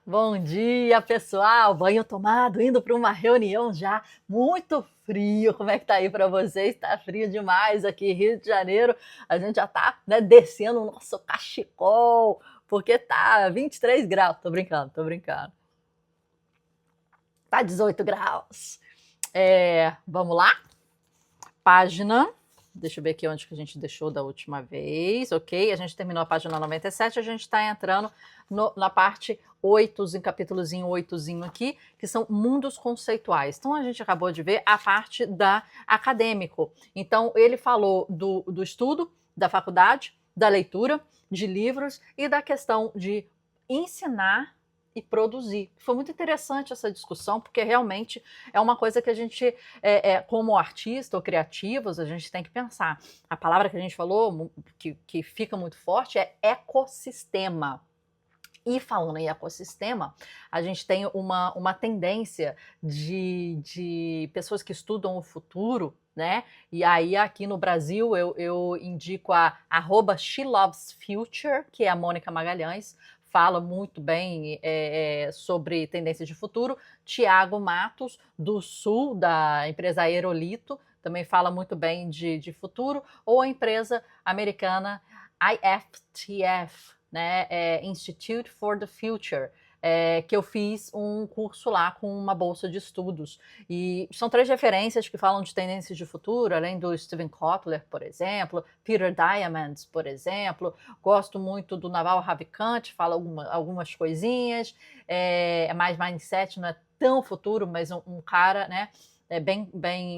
Bom dia, pessoal. Banho tomado, indo para uma reunião já. Muito frio. Como é que tá aí para vocês? Tá frio demais aqui, Rio de Janeiro. A gente já tá, né, descendo o nosso cachecol, porque tá 23 graus. Tô brincando, tô brincando. Tá 18 graus. Vamos lá? Página. Deixa eu ver aqui onde que a gente deixou da última vez. Ok, a gente terminou a página 97, a gente está entrando na parte 8, em capítulozinho 8zinho aqui, que são mundos conceituais. Então a gente acabou de ver a parte da acadêmico. Então ele falou do estudo, da faculdade, da leitura, de livros e da questão de ensinar e produzir. Foi muito interessante essa discussão, porque realmente é uma coisa que a gente, como artista ou criativos, a gente tem que pensar. A palavra que a gente falou, que fica muito forte, é ecossistema. E falando em ecossistema, a gente tem uma tendência de pessoas que estudam o futuro, né? E aí aqui no Brasil eu indico a @SheLovesFuture, que é a Mônica Magalhães, fala muito bem sobre tendência de futuro. Tiago Matos, do Sul, da empresa Aerolito, também fala muito bem de futuro, ou a empresa americana IFTF, né, Institute for the Future, que eu fiz um curso lá com uma bolsa de estudos. E são 3 referências que falam de tendências de futuro, além do Steven Kotler, por exemplo, Peter Diamandis, por exemplo. Gosto muito do Naval Ravikant, fala algumas coisinhas. Mais mindset, não é tão futuro, mas um cara, né, bem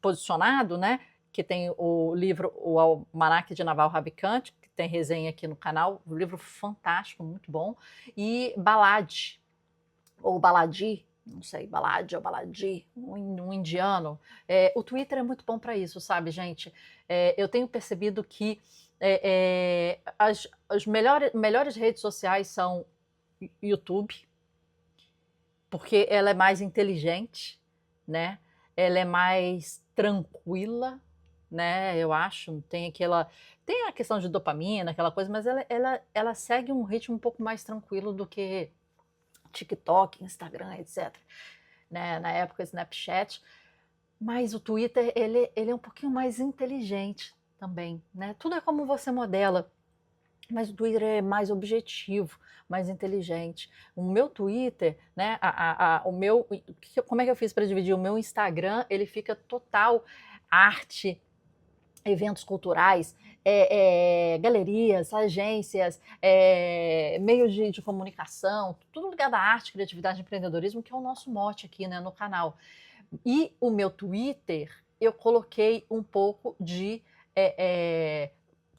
posicionado, né, que tem o livro O Almanaque de Naval Ravikant, que tem resenha aqui no canal, um livro fantástico, muito bom, e Baladi, ou Baladi, não sei, Baladi ou Baladi, um indiano. O Twitter é muito bom para isso, sabe, gente? Eu tenho percebido que as melhores redes sociais são YouTube, porque ela é mais inteligente, né? Ela é mais tranquila, né? Eu acho, tem a questão de dopamina, aquela coisa, mas ela segue um ritmo um pouco mais tranquilo do que TikTok, Instagram, etc. Né? Na época Snapchat, mas o Twitter ele é um pouquinho mais inteligente também, né? Tudo é como você modela. Mas o Twitter é mais objetivo, mais inteligente. O meu Twitter, né? Como é que eu fiz para dividir? O meu Instagram, ele fica total arte, eventos culturais, galerias, agências, meios de comunicação, tudo ligado à arte, criatividade e empreendedorismo, que é o nosso mote aqui, né, no canal. E o meu Twitter, eu coloquei um pouco de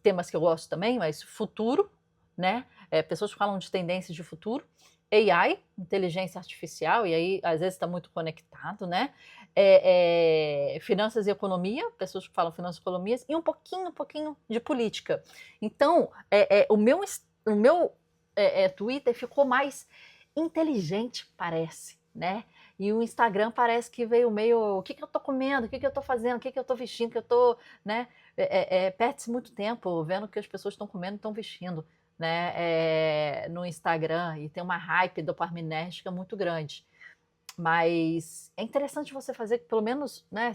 temas que eu gosto também, mas futuro, né? Pessoas que falam de tendências de futuro, AI, inteligência artificial, e aí às vezes está muito conectado, né? Finanças e economia, pessoas que falam finanças e economias, e um pouquinho de política. Então, o meu Twitter ficou mais inteligente, parece, né? E o Instagram parece que veio meio, o que eu tô comendo, o que eu tô fazendo, o que eu tô vestindo, o que eu tô, né? Perde-se muito tempo vendo o que as pessoas estão comendo e estão vestindo, né? No Instagram, e tem uma hype dopaminérgica muito grande. Mas é interessante você fazer que pelo menos, né,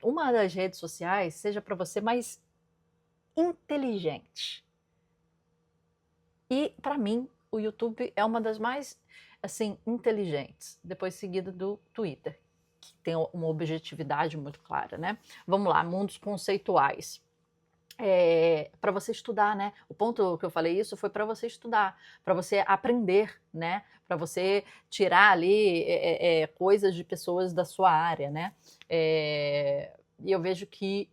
uma das redes sociais seja para você mais inteligente. E para mim, o YouTube é uma das mais assim inteligentes, depois seguida do Twitter, que tem uma objetividade muito clara, né? Vamos lá, mundos conceituais. Para você estudar, né? O ponto que eu falei isso foi para você estudar, para você aprender, né? Para você tirar ali coisas de pessoas da sua área, né? E eu vejo que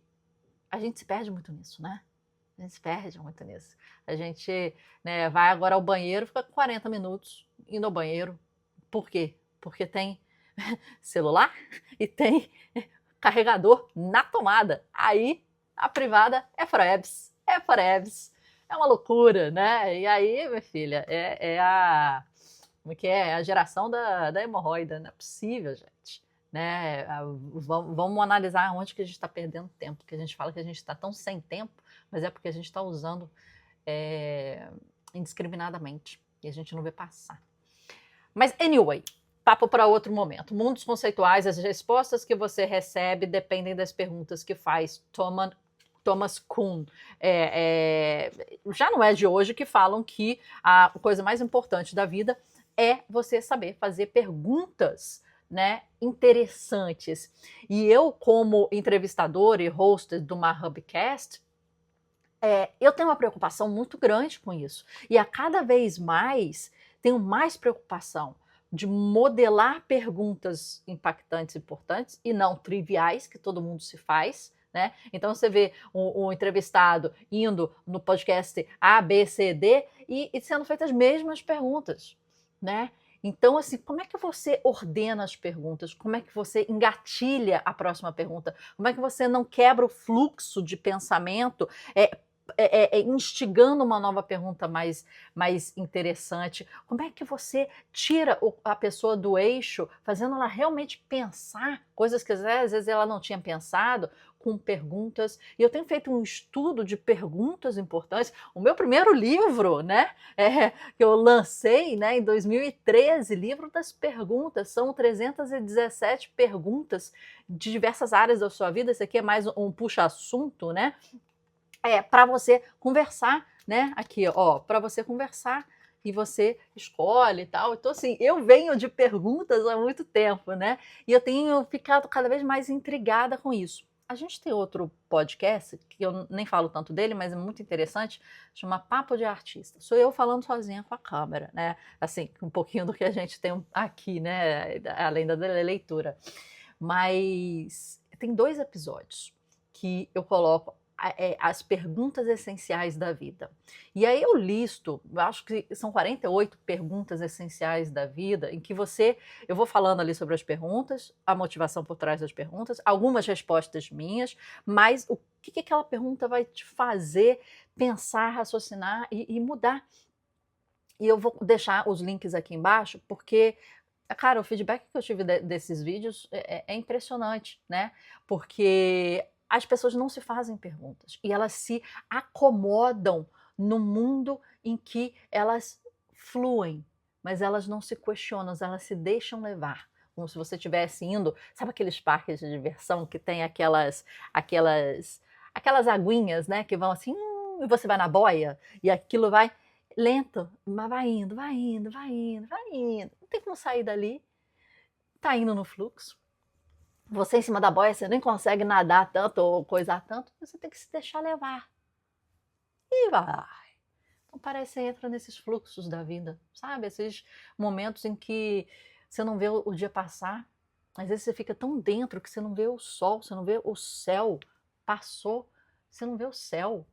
a gente se perde muito nisso, né? A gente se perde muito nisso. A gente, né, vai agora ao banheiro, fica 40 minutos indo ao banheiro. Por quê? Porque tem celular e tem carregador na tomada. Aí a privada é forever. É forever. É uma loucura, né? E aí, minha filha, como é que é? É a geração da hemorroida. Não é possível, gente. Né? Vamos analisar onde que a gente está perdendo tempo, porque a gente fala que a gente está tão sem tempo, mas é porque a gente está usando indiscriminadamente. e a gente não vê passar. Mas, anyway, papo para outro momento. Mundos conceituais, as respostas que você recebe dependem das perguntas que faz Thomas Kuhn. Já não é de hoje que falam que a coisa mais importante da vida é você saber fazer perguntas, né, interessantes. E eu, como entrevistadora e host do Hubcast, eu tenho uma preocupação muito grande com isso. E a cada vez mais tenho mais preocupação de modelar perguntas impactantes, importantes e não triviais, que todo mundo se faz, né? Então você vê um entrevistado indo no podcast A, B, C, D e sendo feitas as mesmas perguntas, né? Então, assim, como é que você ordena as perguntas? Como é que você engatilha a próxima pergunta? Como é que você não quebra o fluxo de pensamento instigando uma nova pergunta mais interessante? Como é que você tira a pessoa do eixo, fazendo ela realmente pensar coisas que às vezes ela não tinha pensado, com perguntas? E eu tenho feito um estudo de perguntas importantes. O meu primeiro livro, né, que eu lancei, né, em 2013, livro das perguntas, são 317 perguntas de diversas áreas da sua vida. Esse aqui é mais um puxa-assunto, né? Para você conversar, né? Aqui, ó, para você conversar e você escolhe e tal. Então, assim, eu venho de perguntas há muito tempo, né? E eu tenho ficado cada vez mais intrigada com isso. A gente tem outro podcast, que eu nem falo tanto dele, mas é muito interessante, chama Papo de Artista. Sou eu falando sozinha com a câmera, né? Assim, um pouquinho do que a gente tem aqui, né? Além da leitura. Mas tem 2 episódios que eu coloco as perguntas essenciais da vida. E aí eu listo, eu acho que são 48 perguntas essenciais da vida, em que eu vou falando ali sobre as perguntas, a motivação por trás das perguntas, algumas respostas minhas, mas o que aquela pergunta vai te fazer pensar, raciocinar e mudar. E eu vou deixar os links aqui embaixo, porque, cara, o feedback que eu tive desses vídeos é impressionante, né? Porque as pessoas não se fazem perguntas e elas se acomodam no mundo em que elas fluem, mas elas não se questionam, elas se deixam levar. Como se você estivesse indo, sabe aqueles parques de diversão que tem aquelas aguinhas, né, que vão assim, e você vai na boia e aquilo vai lento, mas vai indo, vai indo, vai indo, vai indo. Não tem como sair dali. Tá indo no fluxo. Você em cima da boia, você nem consegue nadar tanto ou coisar tanto, você tem que se deixar levar. E vai. Então parece que você entra nesses fluxos da vida, sabe? Esses momentos em que você não vê o dia passar. Às vezes você fica tão dentro que você não vê o sol, você não vê o céu. Passou, você não vê o céu.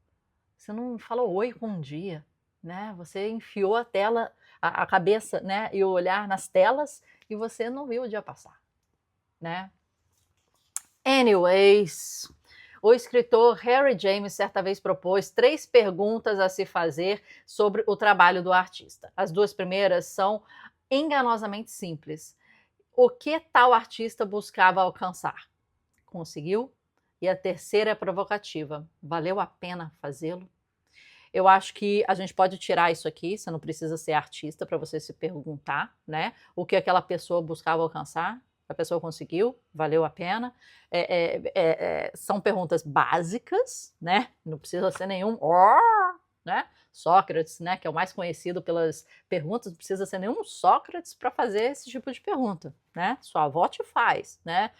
Você não falou oi com um dia, né? Você enfiou a tela, a cabeça, né, e o olhar nas telas e você não viu o dia passar, né? Anyways, o escritor Harry James certa vez propôs 3 perguntas a se fazer sobre o trabalho do artista. As 2 primeiras são enganosamente simples. O que tal artista buscava alcançar? Conseguiu? E a terceira é provocativa. Valeu a pena fazê-lo? Eu acho que a gente pode tirar isso aqui, você não precisa ser artista para você se perguntar, né? O que aquela pessoa buscava alcançar, a pessoa conseguiu, valeu a pena. São perguntas básicas, né? Não precisa ser nenhum, né? Sócrates, né, que é o mais conhecido pelas perguntas, não precisa ser nenhum Sócrates para fazer esse tipo de pergunta, né? Sua avó te faz, né?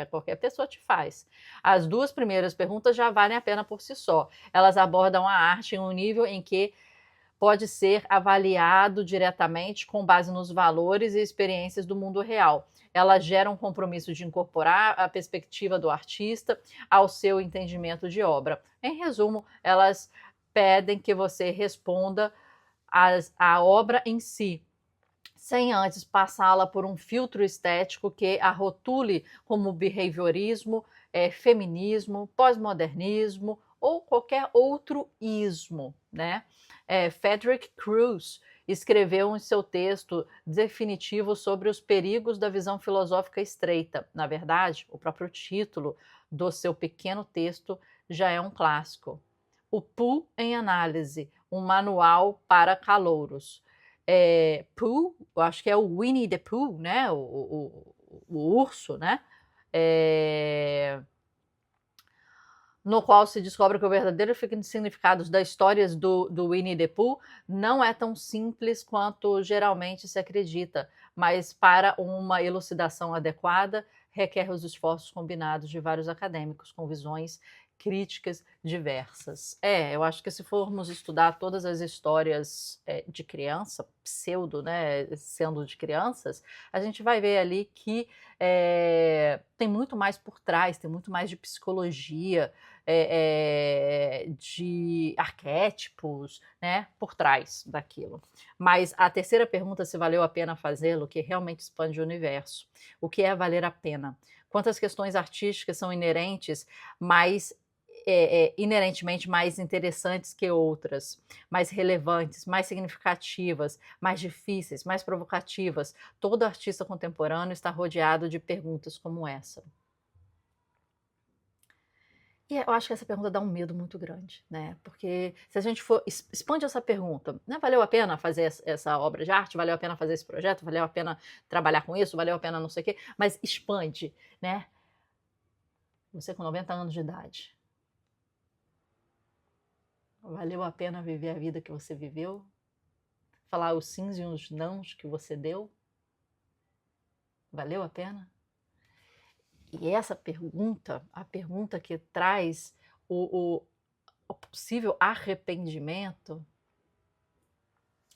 Qualquer pessoa te faz. As 2 primeiras perguntas já valem a pena por si só. Elas abordam a arte em um nível em que pode ser avaliado diretamente com base nos valores e experiências do mundo real. Elas geram um compromisso de incorporar a perspectiva do artista ao seu entendimento de obra. Em resumo, elas pedem que você responda a obra em si, sem antes passá-la por um filtro estético que a rotule como behaviorismo, feminismo, pós-modernismo ou qualquer outro ismo, né? Frederick Cruz escreveu em seu texto definitivo sobre os perigos da visão filosófica estreita. Na verdade, o próprio título do seu pequeno texto já é um clássico. O Pool em Análise, um manual para calouros. Pooh, eu acho que é o Winnie the Pooh, né? O urso, né? No qual se descobre que o verdadeiro significado das histórias do Winnie the Pooh não é tão simples quanto geralmente se acredita, mas para uma elucidação adequada requer os esforços combinados de vários acadêmicos com visões críticas diversas. Eu acho que se formos estudar todas as histórias de criança, pseudo, né, sendo de crianças, a gente vai ver ali que tem muito mais por trás, tem muito mais de psicologia, de arquétipos, né, por trás daquilo. Mas a terceira pergunta, se valeu a pena fazê-lo, que realmente expande o universo. O que é valer a pena? Quantas questões artísticas são inerentes, inerentemente mais interessantes que outras, mais relevantes, mais significativas, mais difíceis, mais provocativas? Todo artista contemporâneo está rodeado de perguntas como essa. E eu acho que essa pergunta dá um medo muito grande, né? Porque se a gente for expande essa pergunta, né? Valeu a pena fazer essa obra de arte? Valeu a pena fazer esse projeto? Valeu a pena trabalhar com isso? Valeu a pena não sei o quê? Mas expande, né? Você com 90 anos de idade. Valeu a pena viver a vida que você viveu? Falar os sims e os nãos que você deu? Valeu a pena? E essa pergunta, a pergunta que traz o possível arrependimento,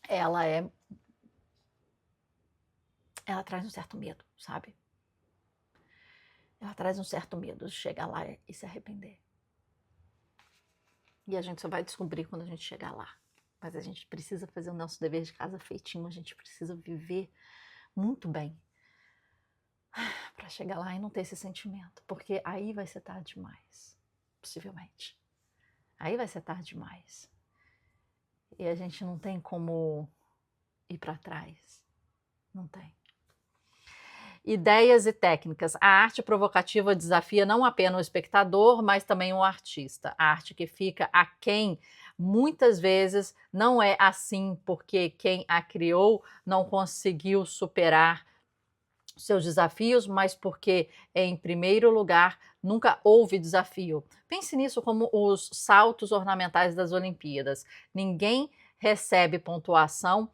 ela traz um certo medo, sabe? Ela traz um certo medo de chegar lá e se arrepender. E a gente só vai descobrir quando a gente chegar lá. Mas a gente precisa fazer o nosso dever de casa feitinho, a gente precisa viver muito bem para chegar lá e não ter esse sentimento, porque aí vai ser tarde demais, possivelmente. Aí vai ser tarde demais. E a gente não tem como ir para trás. Não tem. Ideias e técnicas. A arte provocativa desafia não apenas o espectador, mas também o artista. A arte que fica aquém, muitas vezes, não é assim porque quem a criou não conseguiu superar seus desafios, mas porque, em primeiro lugar, nunca houve desafio. Pense nisso como os saltos ornamentais das Olimpíadas. Ninguém recebe pontuação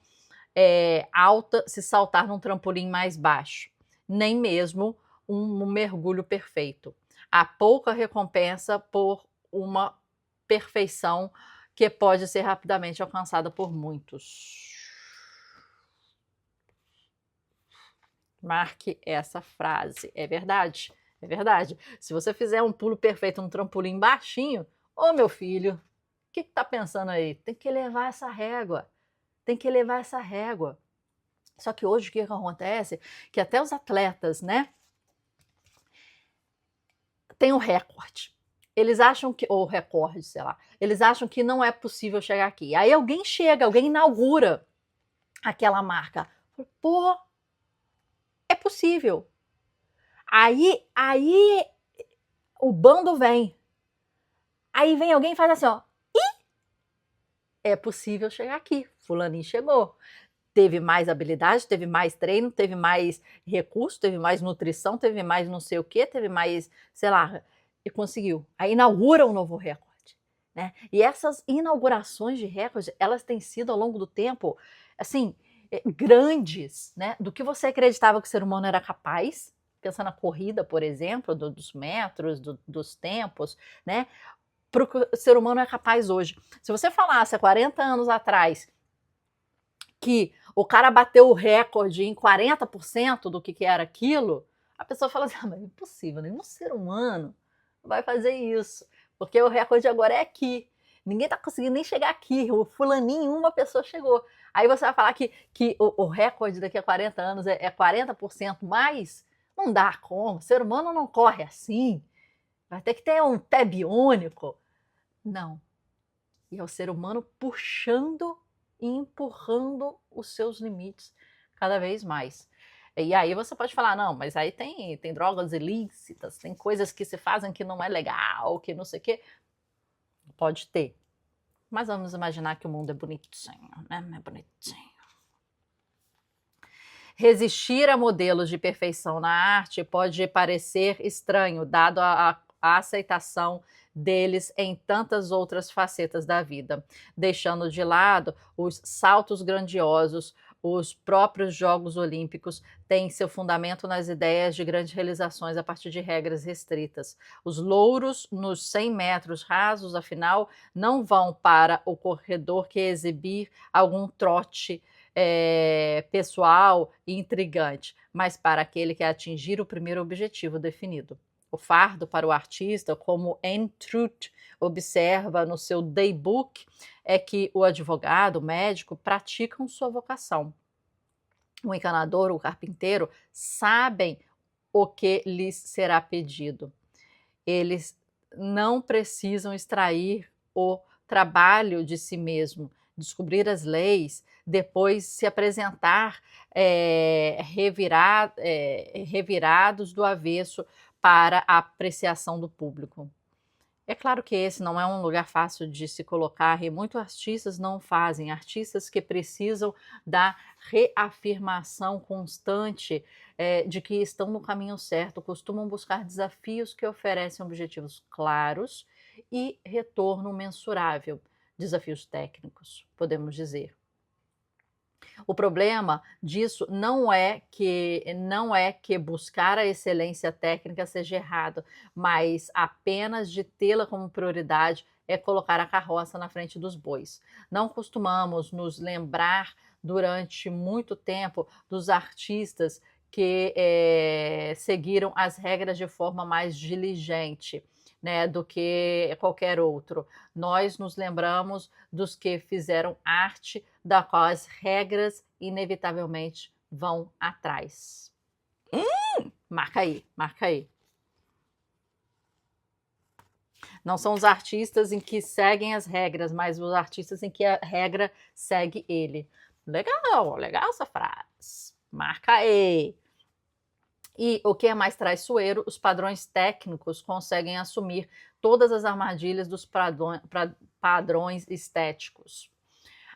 alta se saltar num trampolim mais baixo, nem mesmo um mergulho perfeito. Há pouca recompensa por uma perfeição que pode ser rapidamente alcançada por muitos. Marque essa frase. É verdade, é verdade. Se você fizer um pulo perfeito num trampolim baixinho, ô meu filho, o que tá pensando aí? Tem que elevar essa régua. Tem que elevar essa régua. Só que hoje o que acontece? Que até os atletas, né? Tem um recorde. Eles acham que, ou recorde, sei lá, eles acham que não é possível chegar aqui. Aí alguém chega, alguém inaugura aquela marca. Pô, é possível. Aí o bando vem. Aí vem alguém e faz assim, ó. É possível chegar aqui. Fulaninho chegou. Teve mais habilidade, teve mais treino, teve mais recurso, teve mais nutrição, teve mais não sei o quê, teve mais, sei lá, e conseguiu. Aí inaugura um novo recorde, né? E essas inaugurações de recorde, elas têm sido ao longo do tempo, assim, grandes, né? Do que você acreditava que o ser humano era capaz, pensa na corrida, por exemplo, dos metros, dos tempos, né? Para o que o ser humano é capaz hoje. Se você falasse há 40 anos atrás que o cara bateu o recorde em 40% do que era aquilo, a pessoa fala assim, mas é impossível, nenhum ser humano vai fazer isso, porque o recorde agora é aqui. Ninguém tá conseguindo nem chegar aqui, o fulaninho, uma pessoa chegou. Aí você vai falar que o recorde daqui a 40 anos é 40% mais? Não dá como, o ser humano não corre assim, vai ter que ter um pé biônico. Não. E é o ser humano puxando e empurrando os seus limites cada vez mais. E aí você pode falar, não, mas aí tem drogas ilícitas, tem coisas que se fazem que não é legal, que não sei o quê. Pode ter. Mas vamos imaginar que o mundo é bonitinho, né? É bonitinho. Resistir a modelos de perfeição na arte pode parecer estranho, dado a aceitação deles em tantas outras facetas da vida, deixando de lado os saltos grandiosos. Os próprios Jogos Olímpicos têm seu fundamento nas ideias de grandes realizações a partir de regras restritas. Os louros nos 100 metros rasos, afinal, não vão para o corredor que exibir algum trote pessoal e intrigante, mas para aquele que atingir o primeiro objetivo definido. O fardo para o artista, como Anne Truth observa no seu Daybook, é que o advogado, o médico, praticam sua vocação. O encanador, o carpinteiro, sabem o que lhes será pedido. Eles não precisam extrair o trabalho de si mesmo, descobrir as leis, depois se apresentar revirados do avesso para a apreciação do público. É claro que esse não é um lugar fácil de se colocar e muitos artistas não fazem, artistas que precisam da reafirmação constante de que estão no caminho certo, costumam buscar desafios que oferecem objetivos claros e retorno mensurável, desafios técnicos, podemos dizer. O problema disso não é que buscar a excelência técnica seja errado, mas apenas de tê-la como prioridade é colocar a carroça na frente dos bois. Não costumamos nos lembrar durante muito tempo dos artistas que seguiram as regras de forma mais diligente, né, do que qualquer outro. Nós nos lembramos dos que fizeram arte da qual as regras inevitavelmente vão atrás. Marca aí, marca aí. Não são os artistas em que seguem as regras, mas os artistas em que a regra segue ele. Legal, legal essa frase. Marca aí. E o que é mais traiçoeiro, os padrões técnicos conseguem assumir todas as armadilhas dos padrões estéticos.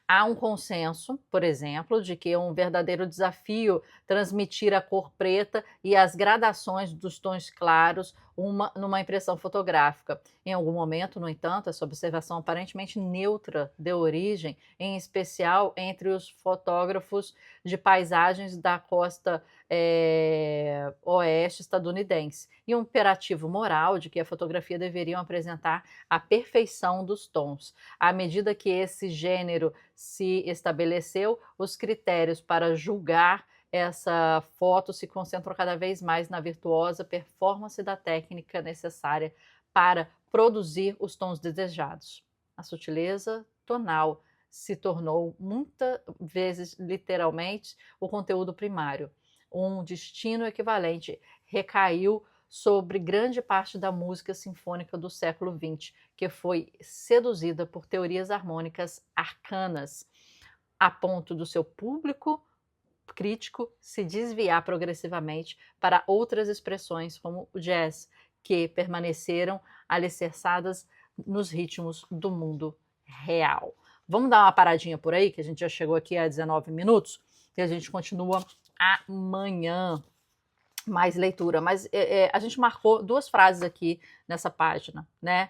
Há um consenso, por exemplo, de que é um verdadeiro desafio transmitir a cor preta e as gradações dos tons claros numa impressão fotográfica. Em algum momento, no entanto, essa observação aparentemente neutra deu origem, em especial entre os fotógrafos de paisagens da costa oeste estadunidense, e um imperativo moral de que a fotografia deveria apresentar a perfeição dos tons. À medida que esse gênero se estabeleceu, os critérios para julgar essa foto se concentram cada vez mais na virtuosa performance da técnica necessária para produzir os tons desejados. A sutileza tonal se tornou muitas vezes, literalmente, o conteúdo primário. Um destino equivalente recaiu sobre grande parte da música sinfônica do século XX, que foi seduzida por teorias harmônicas arcanas, a ponto do seu público crítico se desviar progressivamente para outras expressões, como o jazz, que permaneceram alicerçadas nos ritmos do mundo real. Vamos dar uma paradinha por aí, que a gente já chegou aqui a 19 minutos, e a gente continua amanhã. Mais leitura, mas a gente marcou duas frases aqui nessa página, né?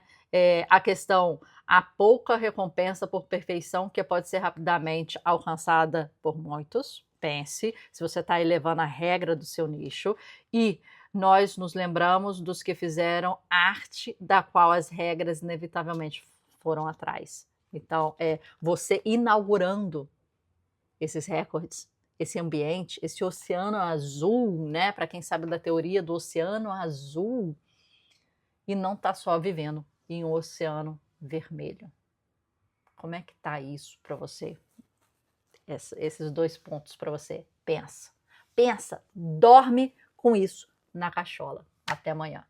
A questão, a pouca recompensa por perfeição que pode ser rapidamente alcançada por muitos. Pense, se você está elevando a regra do seu nicho, e nós nos lembramos dos que fizeram arte da qual as regras inevitavelmente foram atrás. Então, você inaugurando esses recordes, esse ambiente, esse oceano azul, né? Para quem sabe da teoria do oceano azul, e não tá só vivendo em um oceano vermelho. Como é que tá isso para você? Esses dois pontos para você. Pensa, dorme com isso na cachola. Até amanhã.